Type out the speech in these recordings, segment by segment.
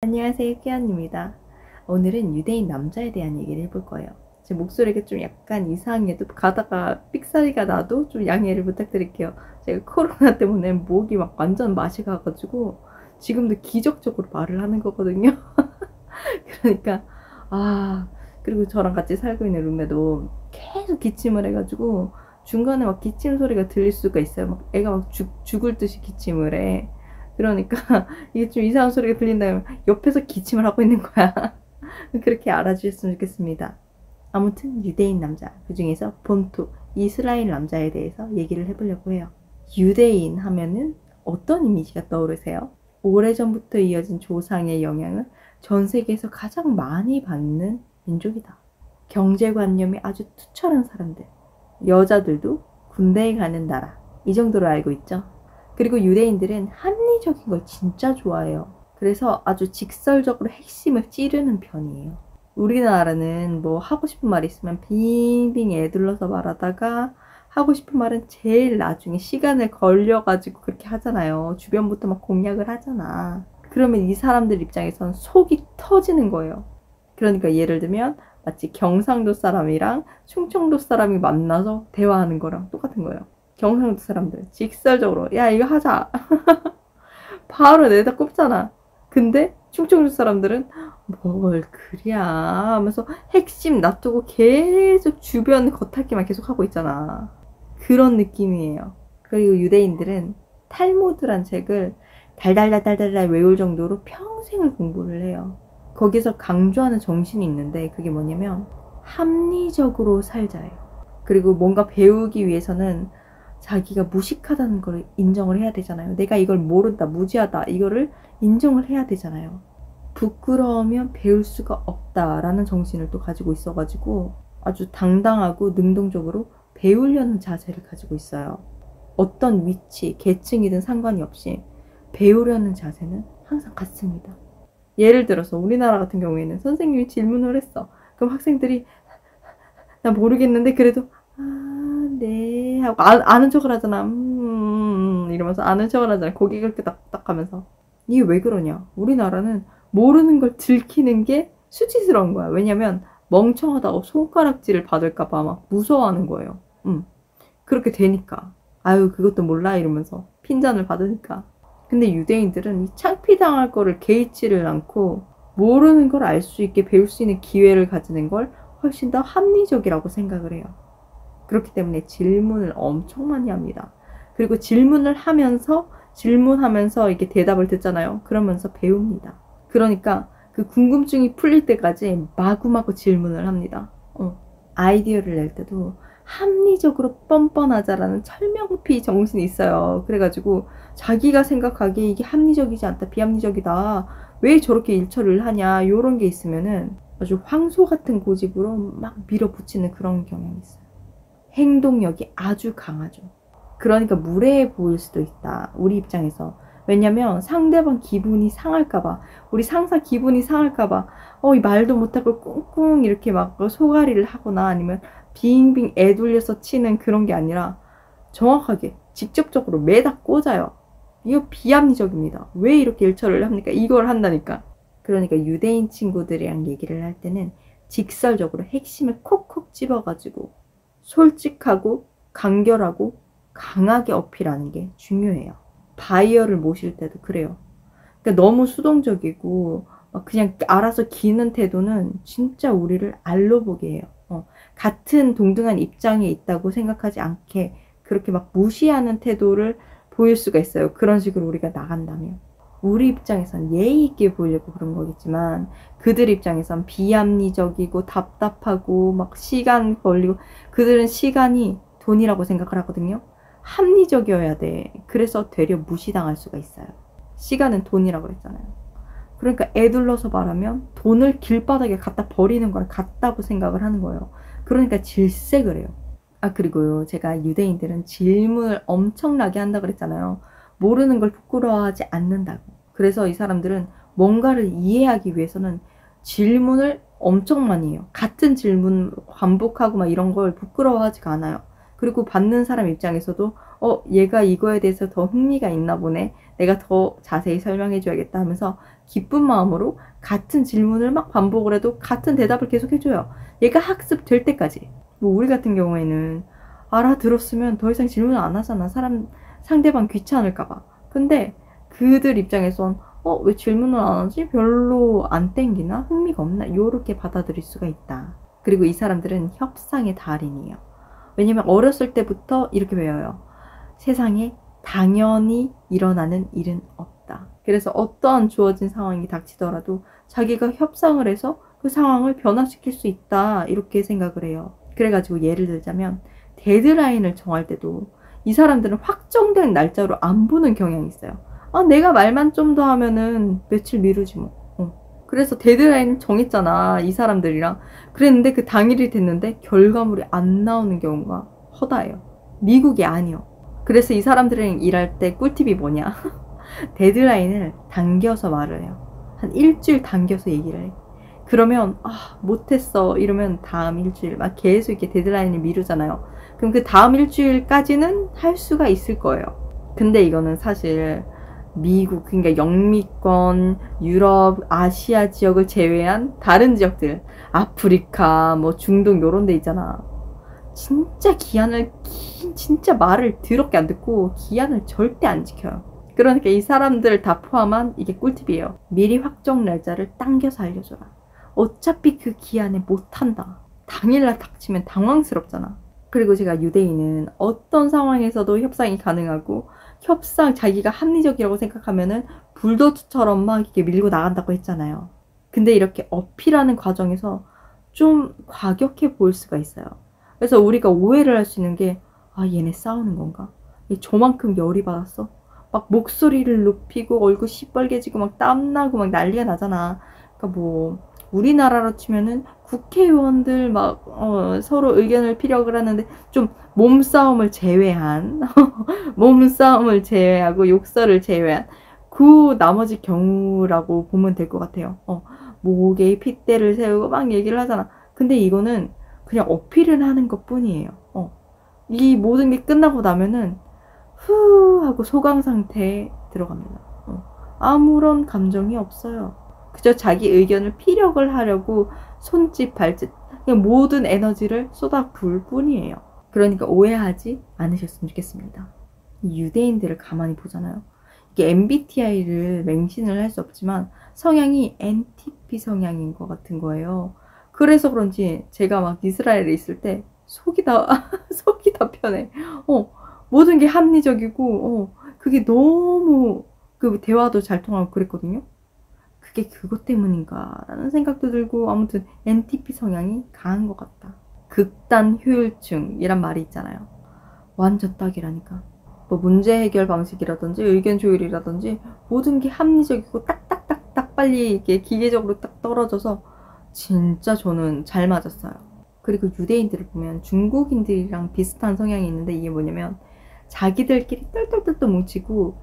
안녕하세요, 끼안입니다. 오늘은 유대인 남자에 대한 얘기를 해볼 거예요. 제 목소리가 좀 약간 이상해도 가다가 삑사리가 나도 좀 양해를 부탁드릴게요. 제가 코로나 때문에 목이 막 완전 맛이 가가지고 지금도 기적적으로 말을 하는 거거든요. 그러니까 그리고 저랑 같이 살고 있는 룸메도 계속 기침을 해가지고 중간에 막 기침 소리가 들릴 수가 있어요. 막 애가 막 죽을 듯이 기침을 해. 그러니까 이게 좀 이상한 소리가 들린다면 옆에서 기침을 하고 있는 거야. 그렇게 알아주셨으면 좋겠습니다. 아무튼 유대인 남자, 그 중에서 본토 이스라엘 남자에 대해서 얘기를 해보려고 해요. 유대인 하면은 어떤 이미지가 떠오르세요? 오래전부터 이어진 조상의 영향을 전 세계에서 가장 많이 받는 민족이다. 경제관념이 아주 투철한 사람들, 여자들도 군대에 가는 나라, 이 정도로 알고 있죠. 그리고 유대인들은 합리적인 걸 진짜 좋아해요. 그래서 아주 직설적으로 핵심을 찌르는 편이에요. 우리나라는 뭐 하고 싶은 말 있으면 빙빙 애둘러서 말하다가 하고 싶은 말은 제일 나중에 시간을 걸려가지고 그렇게 하잖아요. 주변부터 막 공략을 하잖아. 그러면 이 사람들 입장에선 속이 터지는 거예요. 그러니까 예를 들면 마치 경상도 사람이랑 충청도 사람이 만나서 대화하는 거랑 똑같은 거예요. 경상도 사람들 직설적으로 야 이거 하자 바로 내다 꼽잖아. 근데 충청도 사람들은 뭘 그리야 하면서 핵심 놔두고 계속 주변 겉핥기만 계속 하고 있잖아. 그런 느낌이에요. 그리고 유대인들은 탈무드란 책을 달달달달달 외울 정도로 평생을 공부를 해요. 거기서 강조하는 정신이 있는데 그게 뭐냐면 합리적으로 살자예요. 그리고 뭔가 배우기 위해서는 자기가 무식하다는 걸 인정을 해야 되잖아요. 내가 이걸 모른다, 무지하다, 이거를 인정을 해야 되잖아요. 부끄러우면 배울 수가 없다라는 정신을 또 가지고 있어가지고 아주 당당하고 능동적으로 배우려는 자세를 가지고 있어요. 어떤 위치, 계층이든 상관이 없이 배우려는 자세는 항상 같습니다. 예를 들어서 우리나라 같은 경우에는 선생님이 질문을 했어. 그럼 학생들이 나 모르겠는데 그래도 네 하고 아는 척을 하잖아. 이러면서 아는 척을 하잖아. 고개 그렇게 딱딱 하면서. 이게 왜 그러냐? 우리나라는 모르는 걸 들키는 게 수치스러운 거야. 왜냐면 멍청하다고 손가락질을 받을까봐 막 무서워하는 거예요. 그렇게 되니까. 아유 그것도 몰라 이러면서 핀잔을 받으니까. 근데 유대인들은 이 창피당할 거를 개의치를 않고 모르는 걸 알 수 있게 배울 수 있는 기회를 가지는 걸 훨씬 더 합리적이라고 생각을 해요. 그렇기 때문에 질문을 엄청 많이 합니다. 그리고 질문하면서 이렇게 대답을 듣잖아요. 그러면서 배웁니다. 그러니까 그 궁금증이 풀릴 때까지 마구마구 질문을 합니다. 아이디어를 낼 때도 합리적으로 뻔뻔하자라는 철명피 정신이 있어요. 그래가지고 자기가 생각하기에 이게 합리적이지 않다, 비합리적이다, 왜 저렇게 일처리를 하냐, 요런 게 있으면은 아주 황소 같은 고집으로 막 밀어붙이는 그런 경향이 있어요. 행동력이 아주 강하죠. 그러니까 무례해 보일 수도 있다, 우리 입장에서. 왜냐면 상대방 기분이 상할까봐, 우리 상사 기분이 상할까봐 이 말도 못하고 꿍꿍 이렇게 막 소가리를 하거나 아니면 빙빙 애둘려서 치는 그런 게 아니라 정확하게 직접적으로 매다 꽂아요. 이거 비합리적입니다. 왜 이렇게 일처리를 합니까? 이걸 한다니까. 그러니까 유대인 친구들이랑 얘기를 할 때는 직설적으로 핵심을 콕콕 집어가지고 솔직하고 간결하고 강하게 어필하는 게 중요해요. 바이어를 모실 때도 그래요. 그러니까 너무 수동적이고 그냥 알아서 기는 태도는 진짜 우리를 알로 보게 해요. 같은 동등한 입장에 있다고 생각하지 않게 그렇게 막 무시하는 태도를 보일 수가 있어요. 그런 식으로 우리가 나간다면. 우리 입장에선 예의 있게 보이려고 그런 거겠지만 그들 입장에선 비합리적이고 답답하고 막 시간 걸리고, 그들은 시간이 돈이라고 생각을 하거든요. 합리적이어야 돼. 그래서 되려 무시당할 수가 있어요. 시간은 돈이라고 했잖아요. 그러니까 애둘러서 말하면 돈을 길바닥에 갖다 버리는 거랑 같다고 생각을 하는 거예요. 그러니까 질색을 해요. 그리고요, 제가 유대인들은 질문을 엄청나게 한다 그랬잖아요. 모르는 걸 부끄러워하지 않는다고. 그래서 이 사람들은 뭔가를 이해하기 위해서는 질문을 엄청 많이 해요. 같은 질문 반복하고 막 이런 걸 부끄러워하지가 않아요. 그리고 받는 사람 입장에서도 얘가 이거에 대해서 더 흥미가 있나 보네, 내가 더 자세히 설명해 줘야겠다 하면서 기쁜 마음으로 같은 질문을 막 반복을 해도 같은 대답을 계속 해줘요. 얘가 학습될 때까지. 뭐 우리 같은 경우에는 알아들었으면 더 이상 질문을 안 하잖아. 상대방 귀찮을까봐. 근데 그들 입장에선 왜 질문을 안 하지? 별로 안 땡기나? 흥미가 없나? 요렇게 받아들일 수가 있다. 그리고 이 사람들은 협상의 달인이에요. 왜냐면 어렸을 때부터 이렇게 배워요. 세상에 당연히 일어나는 일은 없다. 그래서 어떠한 주어진 상황이 닥치더라도 자기가 협상을 해서 그 상황을 변화시킬 수 있다. 이렇게 생각을 해요. 그래가지고 예를 들자면 데드라인을 정할 때도 이 사람들은 확정된 날짜로 안 보는 경향이 있어요. 내가 말만 좀 더 하면은 며칠 미루지 뭐. 그래서 데드라인을 정했잖아, 이 사람들이랑. 그랬는데 그 당일이 됐는데 결과물이 안 나오는 경우가 허다해요. 미국이 아니요. 그래서 이 사람들이랑 일할 때 꿀팁이 뭐냐? 데드라인을 당겨서 말을 해요. 한 일주일 당겨서 얘기를 해. 그러면 못했어 이러면 다음 일주일 막 계속 이렇게 데드라인을 미루잖아요. 그럼 그 다음 일주일까지는 할 수가 있을 거예요. 근데 이거는 사실 미국, 그러니까 영미권, 유럽, 아시아 지역을 제외한 다른 지역들, 아프리카, 뭐 중동 요런 데 있잖아. 진짜 진짜 말을 더럽게 안 듣고 기한을 절대 안 지켜요. 그러니까 이 사람들 다 포함한 이게 꿀팁이에요. 미리 확정 날짜를 당겨서 알려줘라. 어차피 그 기한에 못한다. 당일날 닥치면 당황스럽잖아. 그리고 제가 유대인은 어떤 상황에서도 협상이 가능하고 자기가 합리적이라고 생각하면은 불도저처럼 막 이렇게 밀고 나간다고 했잖아요. 근데 이렇게 어필하는 과정에서 좀 과격해 보일 수가 있어요. 그래서 우리가 오해를 할 수 있는 게 얘네 싸우는 건가? 얘 저만큼 열이 받았어? 막 목소리를 높이고 얼굴 시뻘개지고 막 땀나고 막 난리가 나잖아. 그러니까 뭐 우리나라로 치면은 국회의원들 막 서로 의견을 피력을 하는데 좀 몸싸움을 제외한 몸싸움을 제외하고 욕설을 제외한 그 나머지 경우라고 보면 될 것 같아요. 목에 핏대를 세우고 막 얘기를 하잖아. 근데 이거는 그냥 어필을 하는 것 뿐이에요. 이 모든 게 끝나고 나면은 후 하고 소강 상태에 들어갑니다. 아무런 감정이 없어요. 그저 자기 의견을 피력을 하려고 손짓 발짓 그냥 모든 에너지를 쏟아 부을 뿐이에요. 그러니까 오해하지 않으셨으면 좋겠습니다. 유대인들을 가만히 보잖아요. 이게 MBTI를 맹신을 할 수 없지만 성향이 NTP 성향인 것 같은 거예요. 그래서 그런지 제가 막 이스라엘에 있을 때 속이 다 편해. 모든 게 합리적이고 그게 너무 그 대화도 잘 통하고 그랬거든요. 그게 그것 때문인가라는 생각도 들고 아무튼 NTP 성향이 강한 것 같다. 극단 효율증이란 말이 있잖아요. 완전 딱이라니까. 뭐 문제 해결 방식이라든지 의견 조율이라든지 모든 게 합리적이고 딱딱딱딱 빨리 이렇게 기계적으로 딱 떨어져서 진짜 저는 잘 맞았어요. 그리고 유대인들을 보면 중국인들이랑 비슷한 성향이 있는데 이게 뭐냐면 자기들끼리 똘똘똘똘 뭉치고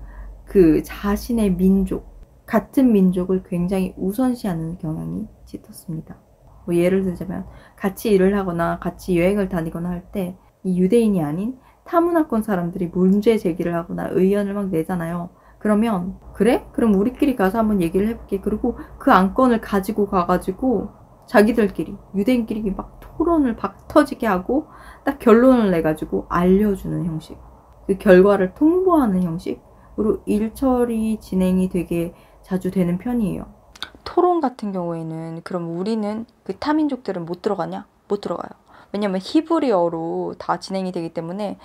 그 자신의 민족, 같은 민족을 굉장히 우선시하는 경향이 짙었습니다. 뭐 예를 들자면 같이 일을 하거나 같이 여행을 다니거나 할 때 이 유대인이 아닌 타문화권 사람들이 문제 제기를 하거나 의견을 막 내잖아요. 그러면 그래? 그럼 우리끼리 가서 한번 얘기를 해볼게. 그리고 그 안건을 가지고 가가지고 자기들끼리 유대인끼리 막 토론을 박 터지게 하고 딱 결론을 내가지고 알려주는 형식. 그 결과를 통보하는 형식으로 일처리 진행이 되게 자주 되는 편이에요. 토론 같은 경우에는 그럼 우리는 그 타민족들은 못 들어가냐? 못 들어가요. 왜냐면 히브리어로 다 진행이 되기 때문에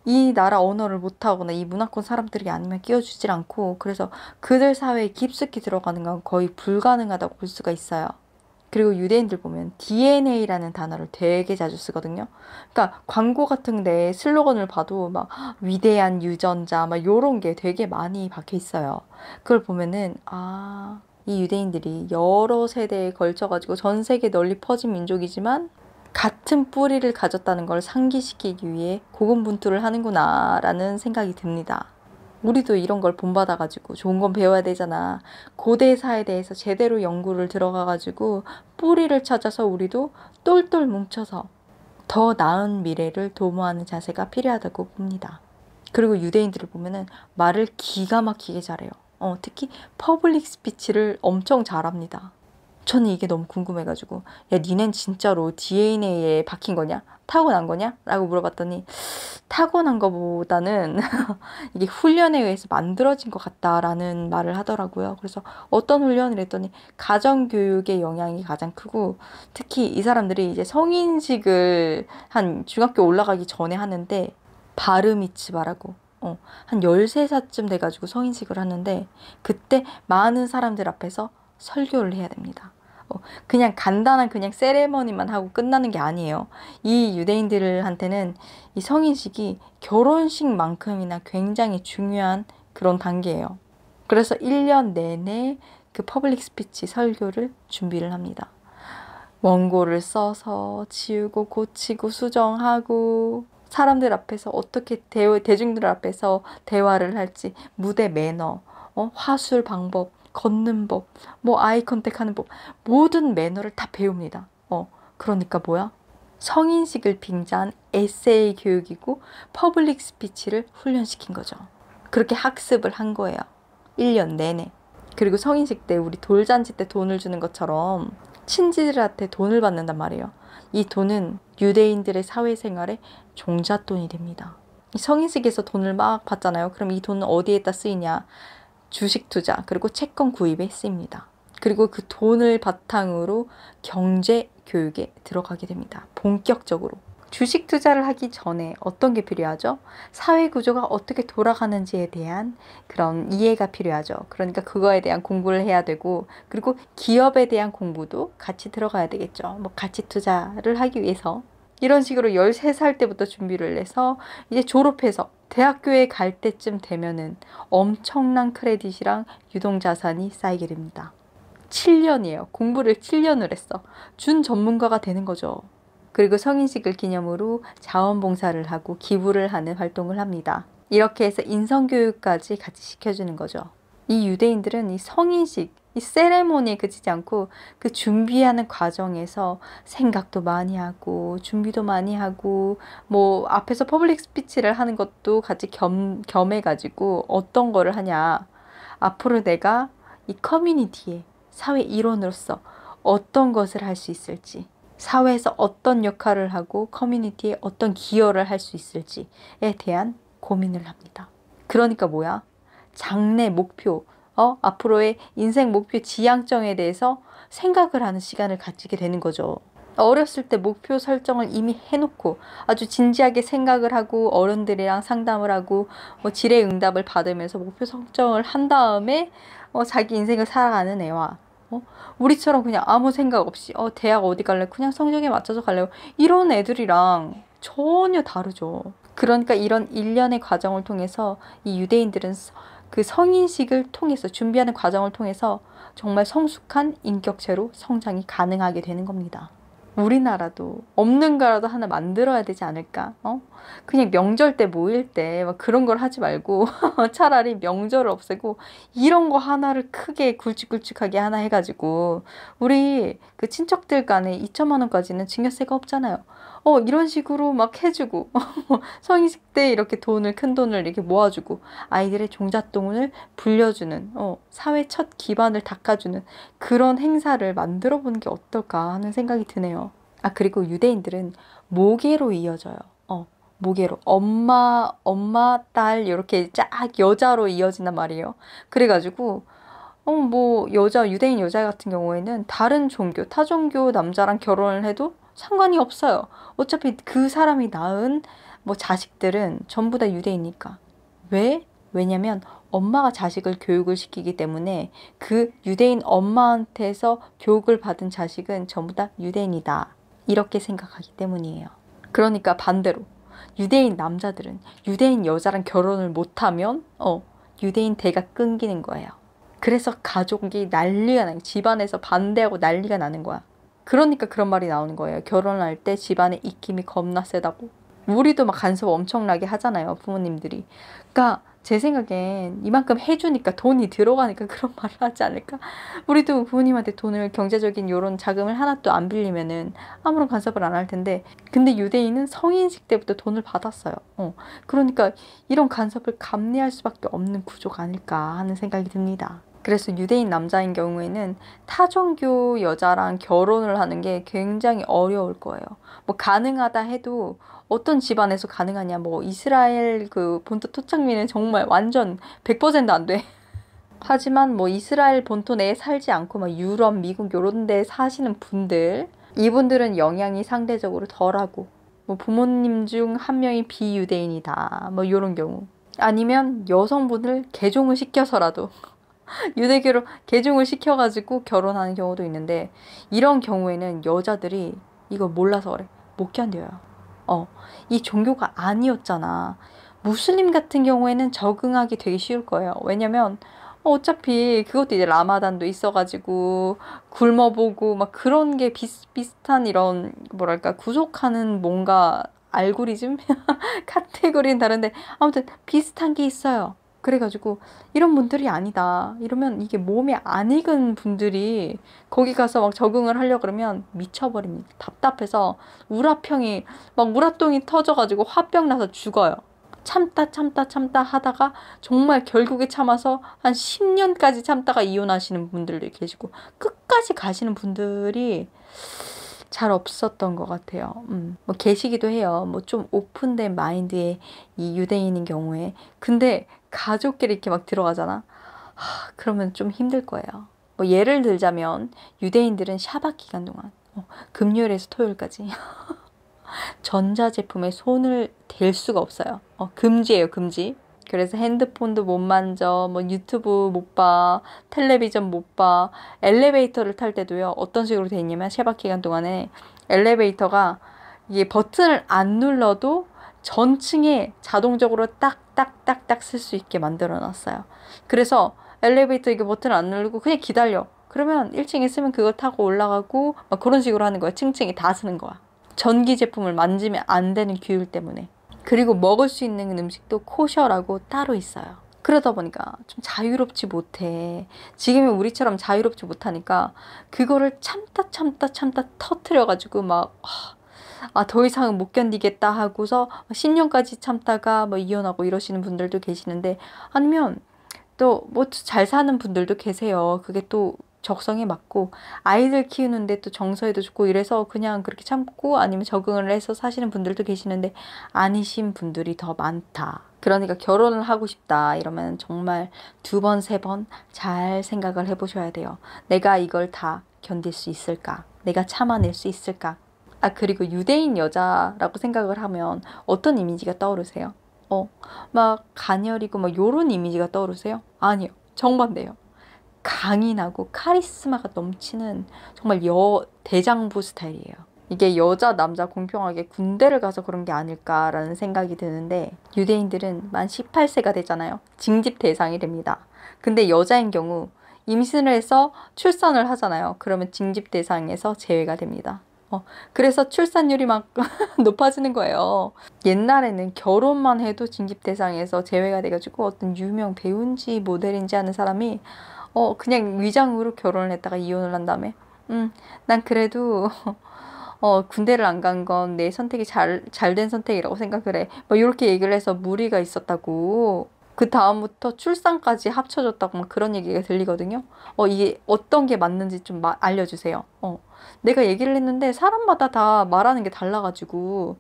이 나라 언어를 못하거나 이 문화권 사람들이 아니면 끼워주질 않고 그래서 그들 사회에 깊숙이 들어가는 건 거의 불가능하다고 볼 수가 있어요. 그리고 유대인들 보면 DNA라는 단어를 되게 자주 쓰거든요. 그러니까 광고 같은 데 슬로건을 봐도 막 위대한 유전자 막 요런 게 되게 많이 박혀 있어요. 그걸 보면은 이 유대인들이 여러 세대에 걸쳐가지고 전 세계 널리 퍼진 민족이지만 같은 뿌리를 가졌다는 걸 상기시키기 위해 고군분투를 하는구나 라는 생각이 듭니다. 우리도 이런 걸 본받아가지고 좋은 건 배워야 되잖아. 고대사에 대해서 제대로 연구를 들어가가지고 뿌리를 찾아서 우리도 똘똘 뭉쳐서 더 나은 미래를 도모하는 자세가 필요하다고 봅니다. 그리고 유대인들을 보면은 말을 기가 막히게 잘해요. 특히 퍼블릭 스피치를 엄청 잘합니다. 저는 이게 너무 궁금해가지고 야 니넨 진짜로 DNA에 박힌 거냐? 타고난 거냐? 라고 물어봤더니 타고난 거보다는 이게 훈련에 의해서 만들어진 것 같다라는 말을 하더라고요. 그래서 어떤 훈련을 했더니 가정교육의 영향이 가장 크고 특히 이 사람들이 이제 성인식을 한 중학교 올라가기 전에 하는데 바르미츠바라고 한 13살쯤 돼가지고 성인식을 하는데 그때 많은 사람들 앞에서 설교를 해야 됩니다. 그냥 간단한 그냥 세레머니만 하고 끝나는 게 아니에요. 이 유대인들한테는 이 성인식이 결혼식만큼이나 굉장히 중요한 그런 단계예요. 그래서 1년 내내 그 퍼블릭 스피치 설교를 준비를 합니다. 원고를 써서 지우고 고치고 수정하고 사람들 앞에서 어떻게 대중들 앞에서 대화를 할지 무대 매너, 화술 방법, 걷는 법, 뭐 아이 컨택하는 법 모든 매너를 다 배웁니다. 그러니까 뭐야? 성인식을 빙자한 에세이 교육이고 퍼블릭 스피치를 훈련시킨 거죠. 그렇게 학습을 한 거예요. 1년 내내. 그리고 성인식 때 우리 돌잔치 때 돈을 주는 것처럼 친지들한테 돈을 받는단 말이에요. 이 돈은 유대인들의 사회생활의 종잣돈이 됩니다. 성인식에서 돈을 막 받잖아요. 그럼 이 돈은 어디에다 쓰이냐? 주식 투자 그리고 채권 구입에 쓰입니다. 그리고 그 돈을 바탕으로 경제 교육에 들어가게 됩니다. 본격적으로. 주식 투자를 하기 전에 어떤 게 필요하죠? 사회 구조가 어떻게 돌아가는지에 대한 그런 이해가 필요하죠. 그러니까 그거에 대한 공부를 해야 되고 그리고 기업에 대한 공부도 같이 들어가야 되겠죠. 뭐 가치 투자를 하기 위해서 이런 식으로 13살 때부터 준비를 해서 이제 졸업해서 대학교에 갈 때쯤 되면은 엄청난 크레딧이랑 유동자산이 쌓이게 됩니다. 7년이에요. 공부를 7년을 했어. 준 전문가가 되는 거죠. 그리고 성인식을 기념으로 자원봉사를 하고 기부를 하는 활동을 합니다. 이렇게 해서 인성교육까지 같이 시켜주는 거죠. 이 유대인들은 이 성인식, 이 세레모니에 그치지 않고 그 준비하는 과정에서 생각도 많이 하고 준비도 많이 하고 뭐 앞에서 퍼블릭 스피치를 하는 것도 같이 겸해가지고 어떤 거를 하냐. 앞으로 내가 이 커뮤니티에 사회 일원으로서 어떤 것을 할 수 있을지 사회에서 어떤 역할을 하고 커뮤니티에 어떤 기여를 할 수 있을지에 대한 고민을 합니다. 그러니까 뭐야? 장래 목표, 앞으로의 인생 목표 지향점에 대해서 생각을 하는 시간을 가지게 되는 거죠. 어렸을 때 목표 설정을 이미 해놓고 아주 진지하게 생각을 하고 어른들이랑 상담을 하고 질의응답을 받으면서 목표 설정을 한 다음에 자기 인생을 살아가는 애와 우리처럼 그냥 아무 생각 없이 대학 어디 갈래? 그냥 성적에 맞춰서 갈래요? 이런 애들이랑 전혀 다르죠. 그러니까 이런 일련의 과정을 통해서 이 유대인들은 그 성인식을 통해서 준비하는 과정을 통해서 정말 성숙한 인격체로 성장이 가능하게 되는 겁니다. 우리나라도 없는 거라도 하나 만들어야 되지 않을까? 그냥 명절 때 모일 때 막 그런 걸 하지 말고 차라리 명절을 없애고 이런 거 하나를 크게 굵직굵직하게 하나 해가지고 우리 그 친척들 간에 2천만 원까지는 증여세가 없잖아요. 이런 식으로 막 해주고 성인식 때 이렇게 큰 돈을 이렇게 모아주고 아이들의 종잣돈을 불려주는 사회 첫 기반을 닦아주는 그런 행사를 만들어 보는 게 어떨까 하는 생각이 드네요. 그리고 유대인들은 모계로 이어져요. 모계로 엄마, 딸 이렇게 쫙 여자로 이어진단 말이에요. 그래가지고 뭐 유대인 여자 같은 경우에는 다른 종교, 타 종교 남자랑 결혼을 해도 상관이 없어요. 어차피 그 사람이 낳은 뭐 자식들은 전부 다 유대이니까. 왜? 왜냐면 엄마가 자식을 교육을 시키기 때문에 그 유대인 엄마한테서 교육을 받은 자식은 전부 다 유대인이다. 이렇게 생각하기 때문이에요. 그러니까 반대로 유대인 남자들은 유대인 여자랑 결혼을 못하면 유대인 대가 끊기는 거예요. 그래서 가족이 난리가 나요. 집안에서 반대하고 난리가 나는 거야. 그러니까 그런 말이 나오는 거예요. 결혼할 때 집안의 입김이 겁나 세다고. 우리도 막 간섭 엄청나게 하잖아요. 부모님들이. 그러니까 제 생각엔 이만큼 해주니까 돈이 들어가니까 그런 말을 하지 않을까? 우리도 부모님한테 돈을 경제적인 요런 자금을 하나도 안 빌리면은 아무런 간섭을 안 할 텐데 근데 유대인은 성인식 때부터 돈을 받았어요. 그러니까 이런 간섭을 감내할 수밖에 없는 구조가 아닐까 하는 생각이 듭니다. 그래서 유대인 남자인 경우에는 타종교 여자랑 결혼을 하는 게 굉장히 어려울 거예요. 뭐 가능하다 해도 어떤 집안에서 가능하냐. 뭐 이스라엘 그 본토 토착민은 정말 완전 100%안 돼. 하지만 뭐 이스라엘 본토 내에 살지 않고 막 유럽, 미국 요런 데 사시는 분들 이분들은 영향이 상대적으로 덜하고 뭐 부모님 중 한 명이 비유대인이다. 뭐 요런 경우. 아니면 여성분을 개종을 시켜서라도 유대교로 개종을 시켜가지고 결혼하는 경우도 있는데 이런 경우에는 여자들이 이거 몰라서 그래. 못 견뎌요. 이 종교가 아니었잖아. 무슬림 같은 경우에는 적응하기 되게 쉬울 거예요. 왜냐면 어차피 그것도 이제 라마단도 있어가지고 굶어보고 막 그런 게 비슷비슷한 이런 뭐랄까 구속하는 뭔가 알고리즘? 카테고리는 다른데 아무튼 비슷한 게 있어요. 그래가지고 이런 분들이 아니다. 이러면 이게 몸에 안 익은 분들이 거기 가서 막 적응을 하려고 그러면 미쳐버립니다. 답답해서 우라평이 막 우라통이 터져가지고 화병 나서 죽어요. 참다 하다가 정말 결국에 참아서 한 10년까지 참다가 이혼하시는 분들도 계시고 끝까지 가시는 분들이 잘 없었던 것 같아요. 뭐 계시기도 해요. 뭐 좀 오픈된 마인드의 이 유대인인 경우에. 근데 가족끼리 이렇게 막 들어가잖아. 그러면 좀 힘들 거예요. 뭐 예를 들자면 유대인들은 샤bat 기간 동안 금요일에서 토요일까지 전자제품에 손을 댈 수가 없어요. 금지예요, 금지. 그래서 핸드폰도 못 만져, 뭐 유튜브 못 봐, 텔레비전 못 봐, 엘리베이터를 탈 때도요, 어떤 식으로 돼 있냐면, 샤bat 기간 동안에 엘리베이터가 이게 버튼을 안 눌러도 전층에 자동적으로 딱딱딱딱 쓸 수 있게 만들어 놨어요. 그래서 엘리베이터 이게 버튼을 안 누르고 그냥 기다려. 그러면 1층에 쓰면 그걸 타고 올라가고, 막 그런 식으로 하는 거야. 층층이 다 쓰는 거야. 전기 제품을 만지면 안 되는 규율 때문에. 그리고 먹을 수 있는 음식도 코셔라고 따로 있어요. 그러다 보니까 좀 자유롭지 못해. 지금은 우리처럼 자유롭지 못하니까 그거를 참다 터트려가지고 막 더 이상은 못 견디겠다 하고서 10년까지 참다가 뭐 이혼하고 이러시는 분들도 계시는데 아니면 또 뭐 잘 사는 분들도 계세요. 그게 또 적성에 맞고 아이들 키우는데 또 정서에도 좋고 이래서 그냥 그렇게 참고 아니면 적응을 해서 사시는 분들도 계시는데 아니신 분들이 더 많다. 그러니까 결혼을 하고 싶다 이러면 정말 2번, 3번 잘 생각을 해보셔야 돼요. 내가 이걸 다 견딜 수 있을까? 내가 참아낼 수 있을까? 그리고 유대인 여자라고 생각을 하면 어떤 이미지가 떠오르세요? 막 가녀리고 막 요런 이미지가 떠오르세요? 아니요. 정반대요. 강인하고 카리스마가 넘치는 정말 대장부 스타일이에요. 이게 여자, 남자 공평하게 군대를 가서 그런 게 아닐까라는 생각이 드는데 유대인들은 만 18세가 되잖아요. 징집 대상이 됩니다. 근데 여자인 경우 임신을 해서 출산을 하잖아요. 그러면 징집 대상에서 제외가 됩니다. 그래서 출산율이 막 높아지는 거예요. 옛날에는 결혼만 해도 징집 대상에서 제외가 돼가지고 어떤 유명 배우인지 모델인지 하는 사람이 그냥 위장으로 결혼을 했다가 이혼을 한 다음에 난 그래도 군대를 안 간 건 내 선택이 잘 된 선택이라고 생각을 해. 뭐 이렇게 얘기를 해서 무리가 있었다고. 그 다음부터 출산까지 합쳐졌다고 막 그런 얘기가 들리거든요. 이게 어떤 게 맞는지 좀 알려주세요. 내가 얘기를 했는데 사람마다 다 말하는 게 달라가지고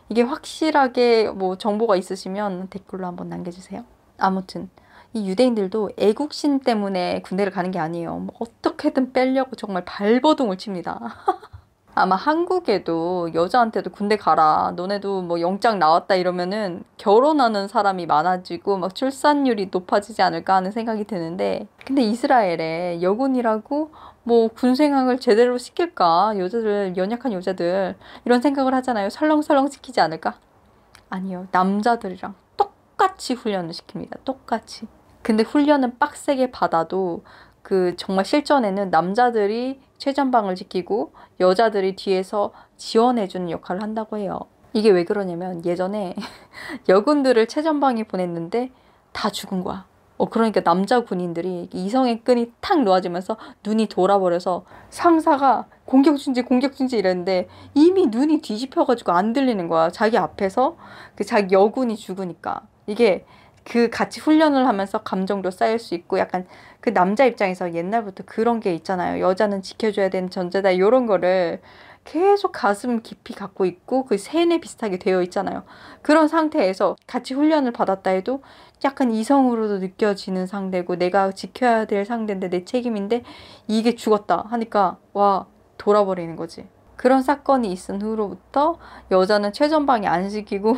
이게 확실하게 뭐 정보가 있으시면 댓글로 한번 남겨주세요. 아무튼 이 유대인들도 애국심 때문에 군대를 가는 게 아니에요. 뭐 어떻게든 빼려고 정말 발버둥을 칩니다. 아마 한국에도 여자한테도 군대 가라. 너네도 뭐 영장 나왔다 이러면은 결혼하는 사람이 많아지고 막 출산율이 높아지지 않을까 하는 생각이 드는데 근데 이스라엘에 여군이라고 뭐 군생활을 제대로 시킬까? 여자들, 연약한 여자들 이런 생각을 하잖아요. 설렁설렁 시키지 않을까? 아니요. 남자들이랑 똑같이 훈련을 시킵니다. 똑같이. 근데 훈련은 빡세게 받아도 그 정말 실전에는 남자들이 최전방을 지키고 여자들이 뒤에서 지원해주는 역할을 한다고 해요. 이게 왜 그러냐면 예전에 여군들을 최전방에 보냈는데 다 죽은 거야. 그러니까 남자 군인들이 이성의 끈이 탁 놓아지면서 눈이 돌아버려서 상사가 공격 중지 공격 중지 이랬는데 이미 눈이 뒤집혀가지고 안 들리는 거야. 자기 앞에서 그 자기 여군이 죽으니까. 이게 그 같이 훈련을 하면서 감정도 쌓일 수 있고 약간 그 남자 입장에서 옛날부터 그런 게 있잖아요. 여자는 지켜줘야 되는 존재다 이런 거를 계속 가슴 깊이 갖고 있고 그 세뇌 비슷하게 되어 있잖아요. 그런 상태에서 같이 훈련을 받았다 해도 약간 이성으로도 느껴지는 상대고 내가 지켜야 될 상대인데 내 책임인데 이게 죽었다 하니까 와 돌아버리는 거지. 그런 사건이 있은 후로부터 여자는 최전방에 안 시키고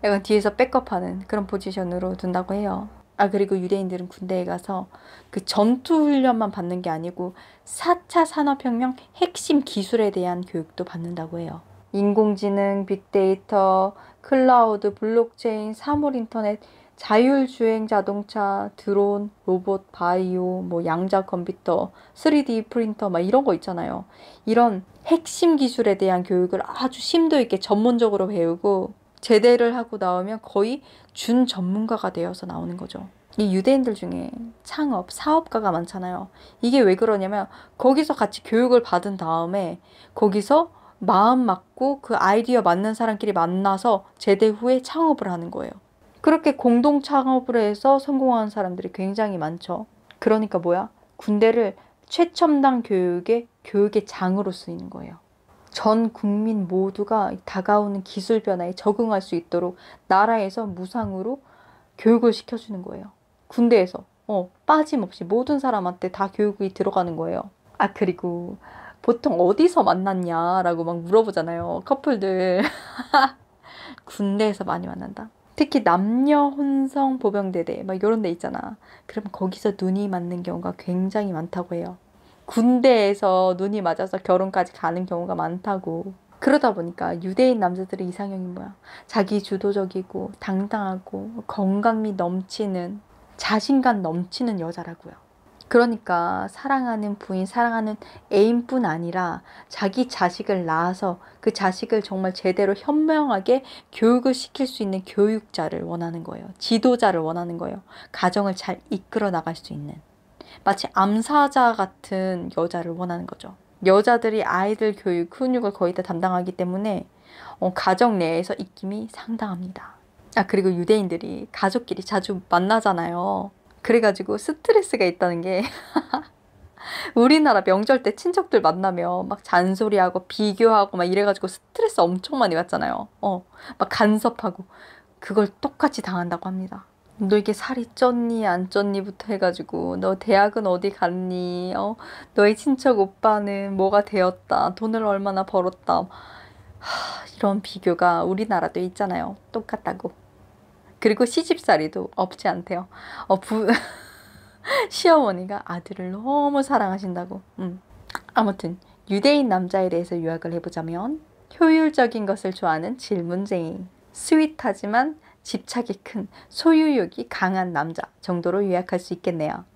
약간 뒤에서 백업하는 그런 포지션으로 둔다고 해요. 그리고 유대인들은 군대에 가서 그 전투 훈련만 받는 게 아니고 4차 산업혁명 핵심 기술에 대한 교육도 받는다고 해요. 인공지능, 빅데이터, 클라우드, 블록체인, 사물인터넷, 자율주행 자동차, 드론, 로봇, 바이오, 뭐 양자 컴퓨터, 3D 프린터 막 이런 거 있잖아요. 이런 핵심 기술에 대한 교육을 아주 심도 있게 전문적으로 배우고 제대를 하고 나오면 거의 준 전문가가 되어서 나오는 거죠. 이 유대인들 중에 창업, 사업가가 많잖아요. 이게 왜 그러냐면 거기서 같이 교육을 받은 다음에 거기서 마음 맞고 그 아이디어 맞는 사람끼리 만나서 제대 후에 창업을 하는 거예요. 그렇게 공동 창업을 해서 성공한 사람들이 굉장히 많죠. 그러니까 뭐야? 군대를 최첨단 교육의 장으로 쓰이는 거예요. 전 국민 모두가 다가오는 기술 변화에 적응할 수 있도록 나라에서 무상으로 교육을 시켜주는 거예요. 군대에서 빠짐없이 모든 사람한테 다 교육이 들어가는 거예요. 그리고 보통 어디서 만났냐라고 막 물어보잖아요. 커플들. 군대에서 많이 만난다. 특히 남녀 혼성 보병대대 막 이런 데 있잖아. 그럼 거기서 눈이 맞는 경우가 굉장히 많다고 해요. 군대에서 눈이 맞아서 결혼까지 가는 경우가 많다고. 그러다 보니까 유대인 남자들의 이상형이 뭐야? 자기 주도적이고 당당하고 건강미 넘치는 자신감 넘치는 여자라고요. 그러니까 사랑하는 부인, 사랑하는 애인뿐 아니라 자기 자식을 낳아서 그 자식을 정말 제대로 현명하게 교육을 시킬 수 있는 교육자를 원하는 거예요. 지도자를 원하는 거예요. 가정을 잘 이끌어 나갈 수 있는. 마치 암사자 같은 여자를 원하는 거죠. 여자들이 아이들 교육, 훈육을 거의 다 담당하기 때문에 가정 내에서 입김이 상당합니다. 그리고 유대인들이 가족끼리 자주 만나잖아요. 그래가지고 스트레스가 있다는 게 우리나라 명절 때 친척들 만나면 막 잔소리하고 비교하고 막 이래가지고 스트레스 엄청 많이 받잖아요. 막 간섭하고 그걸 똑같이 당한다고 합니다. 너 이게 살이 쪘니 안 쪘니부터 해가지고 너 대학은 어디 갔니? 너의 친척 오빠는 뭐가 되었다. 돈을 얼마나 벌었다. 이런 비교가 우리나라도 있잖아요. 똑같다고. 그리고 시집살이도 없지 않대요. 시어머니가 아들을 너무 사랑하신다고. 아무튼 유대인 남자에 대해서 요약을 해보자면 효율적인 것을 좋아하는 질문쟁이, 스윗하지만 집착이 큰 소유욕이 강한 남자 정도로 요약할 수 있겠네요.